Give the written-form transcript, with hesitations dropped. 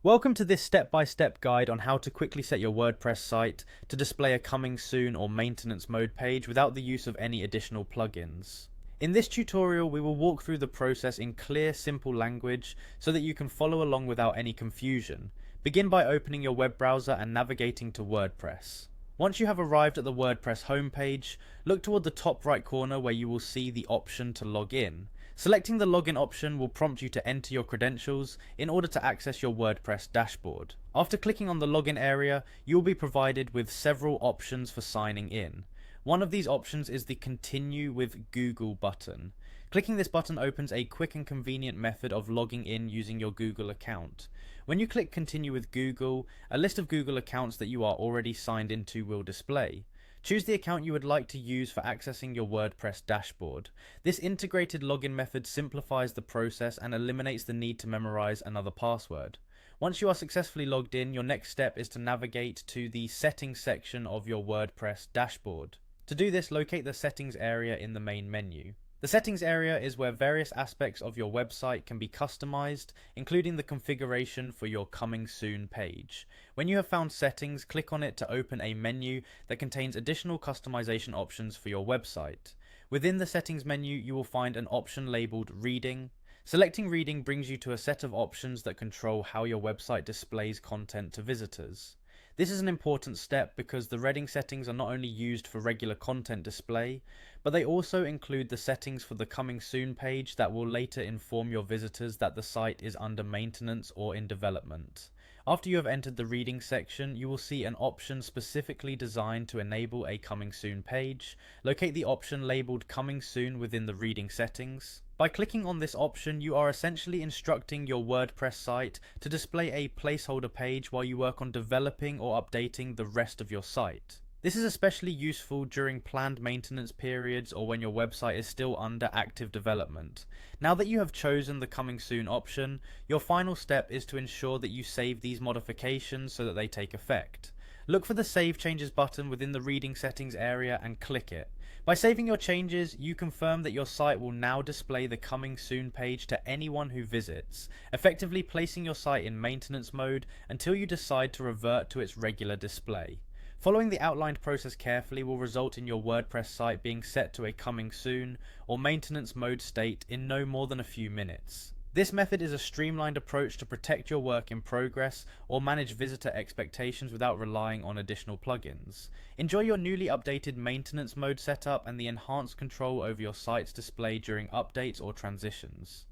Welcome to this step-by-step guide on how to quickly set your WordPress site to display a coming soon or maintenance mode page without the use of any additional plugins. In this tutorial, we will walk through the process in clear, simple language so that you can follow along without any confusion. Begin by opening your web browser and navigating to WordPress. Once you have arrived at the WordPress homepage, look toward the top right corner where you will see the option to log in. Selecting the login option will prompt you to enter your credentials in order to access your WordPress dashboard. After clicking on the login area, you will be provided with several options for signing in. One of these options is the Continue with Google button. Clicking this button opens a quick and convenient method of logging in using your Google account. When you click Continue with Google, a list of Google accounts that you are already signed into will display. Choose the account you would like to use for accessing your WordPress dashboard. This integrated login method simplifies the process and eliminates the need to memorize another password. Once you are successfully logged in, your next step is to navigate to the Settings section of your WordPress dashboard. To do this, locate the Settings area in the main menu. The Settings area is where various aspects of your website can be customized, including the configuration for your Coming Soon page. When you have found Settings, click on it to open a menu that contains additional customization options for your website. Within the Settings menu, you will find an option labeled Reading. Selecting Reading brings you to a set of options that control how your website displays content to visitors. This is an important step because the reading settings are not only used for regular content display, but they also include the settings for the Coming Soon page that will later inform your visitors that the site is under maintenance or in development. After you have entered the reading section, you will see an option specifically designed to enable a Coming Soon page. Locate the option labeled Coming Soon within the reading settings. By clicking on this option, you are essentially instructing your WordPress site to display a placeholder page while you work on developing or updating the rest of your site. This is especially useful during planned maintenance periods or when your website is still under active development. Now that you have chosen the Coming Soon option, your final step is to ensure that you save these modifications so that they take effect. Look for the Save Changes button within the reading settings area and click it. By saving your changes, you confirm that your site will now display the Coming Soon page to anyone who visits, effectively placing your site in maintenance mode until you decide to revert to its regular display. Following the outlined process carefully will result in your WordPress site being set to a Coming Soon or maintenance mode state in no more than a few minutes. This method is a streamlined approach to protect your work in progress or manage visitor expectations without relying on additional plugins. Enjoy your newly updated maintenance mode setup and the enhanced control over your site's display during updates or transitions.